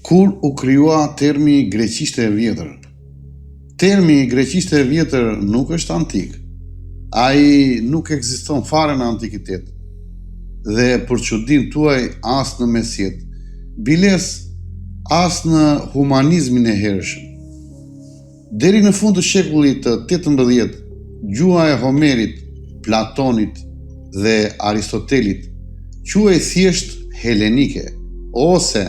Kur u krijua termi greqishte e vjetër? Termi greqishte e vjetër nuk është antik. Ai nuk ekziston fare në antikitet. Dhe për çudinë tuaj as në mesjet, biles as në humanizmin e hershëm. Deri në fund të shekullit të 18, gjuha e Homerit, Platonit dhe Aristotelit quhej thjesht helenike ose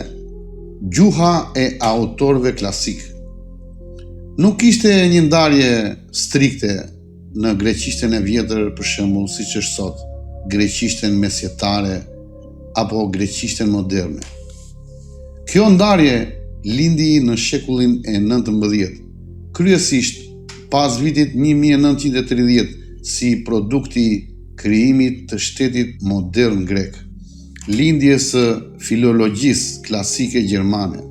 gjuha e autorëve klasik. Nuk ishte një ndarje strikte në greqishten e vjetër, për shembull, siç është sot, greqishten mesjetare apo greqishten moderne. Kjo ndarje lindi në shekullin e 19, kryesisht pas vitit 1930 si produkti krijimit të shtetit modern grek, lindjes së filologjisë klasike gjermane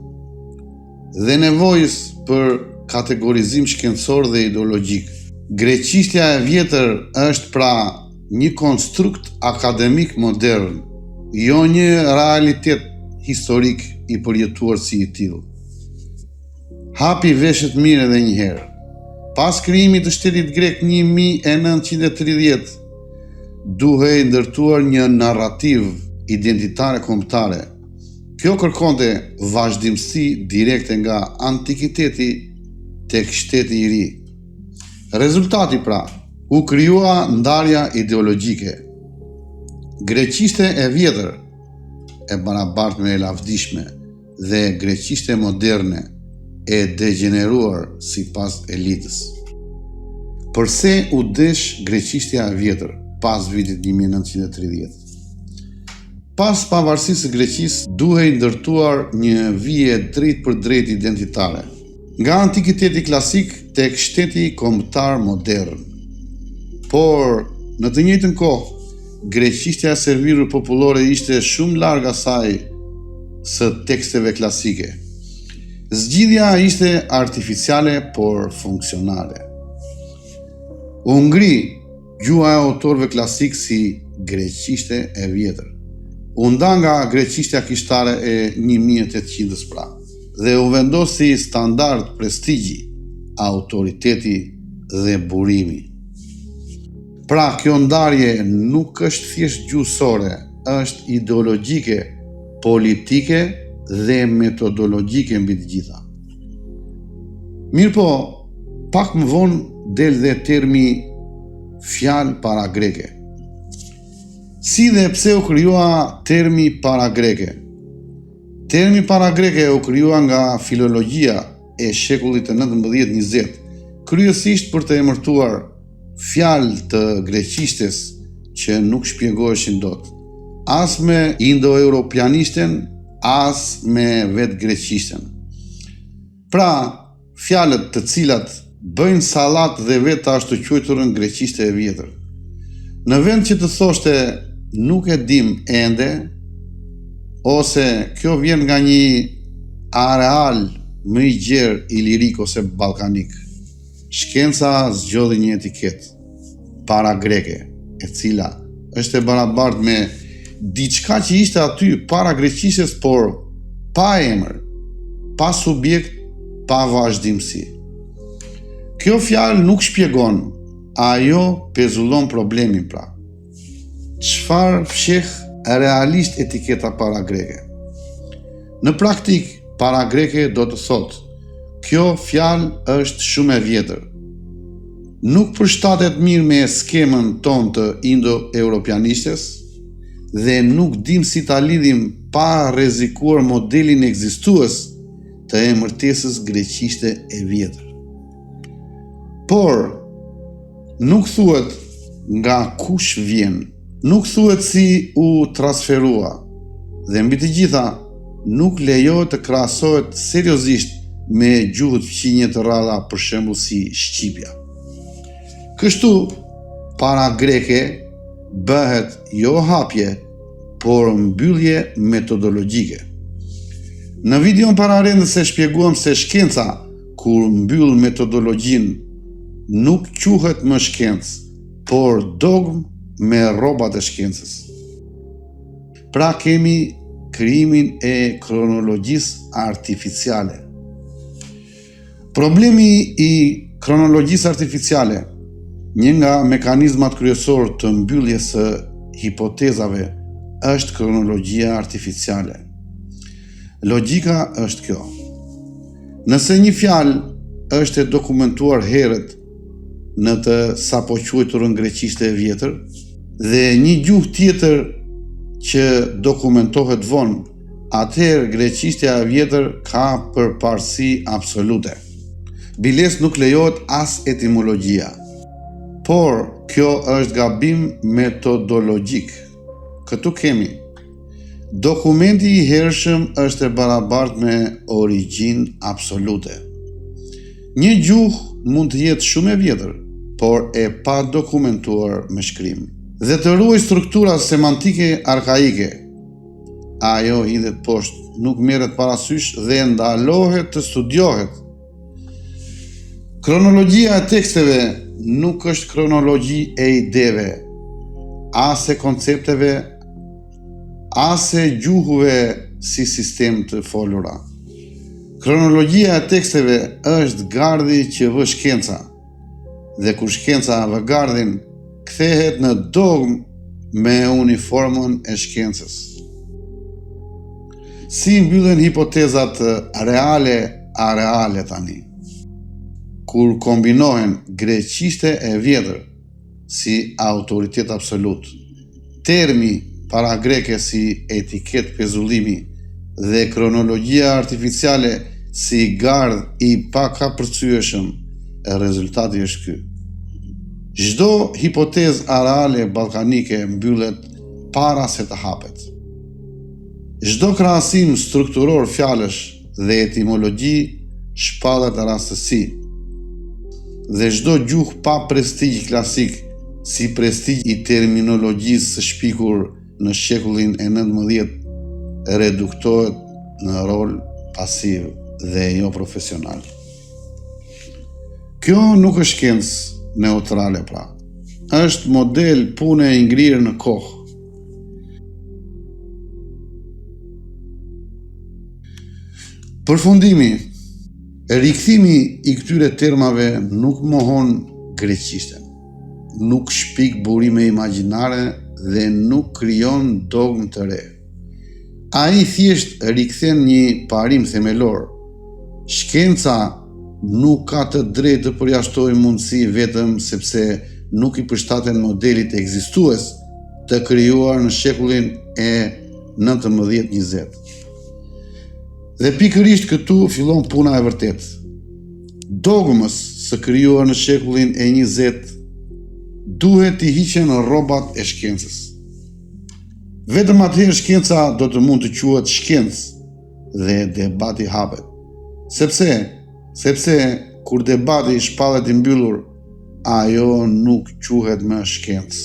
dhe nevojës për kategorizim shkencor dhe ideologjik. Greqishtja e vjetër është pra një konstrukt akademik modern, jo një realitet historik i përjetuar si i tillë. Hapi veshët mirë edhe një herë. Pas krijimit të shtetit grek 1930, duhej ndërtuar një narrativ identitare kombëtare. Kjo kërkonte vazhdimsi direkte nga antikiteti tek shteti i ri. Rezultati pra, u krijua ndarja ideologjike. Greqishte e vjetër, e barabartë me e lavdishme, dhe greqishte moderne, e degeneruar sipas elitës. Përse u desh greqishtja e vjetër pas vitit 1930? Pas pavarësisë së Greqisë, duhej ndërtuar një vije drejt për drejt identitare, nga antikiteti klasik tek shteti kombëtar modern. Por, në të njëjtën kohë, greqishtja e servirur popullore ishte shumë larg asaj së teksteve klasike. Zgjidhja ishte artificiale, por funksionale. U ngri gjuha e autorëve klasik si greqishte e vjetër. U nda nga greqishtja kishtare e 1800-s pra, dhe u vendosi standard prestigji, autoriteti dhe burimi. Pra, kjo ndarje nuk është thjesht gjuhësore, është ideologjike, politike dhe metodologjike mbi të gjitha. Mirëpo, pak më vonë del dhe termi fjalë para greke. Si dhe pse u krijua termi para greke? Termi para greke u krijua nga filologjia e shekullit të 19-20, kryesisht për të emërtuar fjalë të greqishtes që nuk shpjegoheshin dot, as me indo-europianishten, as me vetë greqishten. Pra, fjalët të cilat bëjnë sallat dhe vetë ashtu quajturën greqishte e vjetër. Në vend që të thoshte nuk e dim ende, ose kjo vjen nga një areal më i gjerë ilirik ose ballkanik, shkenca zgjodhi një etiket para greke, e cila është e barabartë me diçka që ishte aty para greqishtes, por pa emër, pa subjekt, pa vazhdimsi. Kjo fjalë nuk shpjegon, ajo pezullon problemin pra. Çfarë fsheh realisht etiketa para greke? Në praktik, para greke do të thotë, kjo fjalë është shumë e vjetër. Nuk përshtatet mirë me skemën tonë të indo-europianishtes dhe nuk dim si ta lidhim pa rrezikuar modelin ekzistues të emërtesës greqishte e vjetër. Por, nuk thuhet nga kush vjen, nuk thuhet si u transferua, dhe mbi të gjitha nuk lejohet të krahasohet seriozisht me gjuhët fqinje të rralla, për shembull si shqipja. Kështu, para greke bëhet jo hapje, por mbyllje metodologjike. Në videon paralel se shpjeguam se shkenca, kur mbyll metodologjinë, nuk quhet më shkencë, por dogm me rrobat e shkencës. Pra kemi krijimin e kronologjisë artificiale. Problemi i kronologjisë artificiale, një nga mekanizmat kryesor të mbylljes së hipotezave, është kronologjia artificiale. Logjika është kjo. Nëse një fjalë është e dokumentuar herët në të sapo quajturën greqishte e vjetër dhe një gjuhë tjetër që dokumentohet vonë, atëherë greqishtja e vjetër ka përparësi absolute. Biles nuk lejohet as etimologjia. Por kjo është gabim metodologjik. Këtu kemi: dokumenti i hershëm është e barabartë me origjinë absolute. Një gjuhë mund të jetë shumë e vjetër, por e pa dokumentuar me shkrim, dhe të ruaj struktura semantike arkaike. Ajo hidhet poshtë, nuk merret parasysh dhe ndalohet të studiohet. Kronologjia e teksteve nuk është kronologji e ideve, as e koncepteve, as e gjuhëve si sistem të folura. Kronologjia e teksteve është gardhi që vë shkenca, dhe kur shkenca vë gardhin, kthehet në dogmë me uniformën e shkencës. Si mbyllen hipotezat reale tani? Kur kombinohen greqishte e vjetër si autoritet absolut, termi para greke si etiket pezullimi dhe kronologjia artificiale si gardh i pakapërcyeshëm, rezultati është ky. Çdo hipotezë reale ballkanike mbyllet para se të hapet. Çdo krahasim strukturor fjalësh dhe etimologji shpallet rastësi. Dhe çdo gjuhë pa prestigj klasik, si prestigj i terminologjisë së shpikur në shekullin e 19, reduktohet në rol pasiv dhe jo profesional. Kjo nuk është shkencë neutrale pra. Është model pune e ngrirë në kohë. Përfundimi. Rikthimi i këtyre termave nuk mohon greqishten, nuk shpik burime imagjinare dhe nuk krijon dogmë të re. Ai thjesht rikthen një parim themelor. Shkenca nuk ka të drejtë të përjashtojë mundësi vetëm sepse nuk i përshtaten modelit ekzistues të krijuar në shekullin e 19-20. Dhe pikërisht këtu fillon puna e vërtetë. Dogmës së krijuar në shekullin e 20 duhet t'i hiqen rrobat e shkencës. Vetëm atëherë shkenca do të mund të quhet shkencë dhe debati hapet. Sepse kur debati shpallet i mbyllur, ajo nuk quhet më shkencë.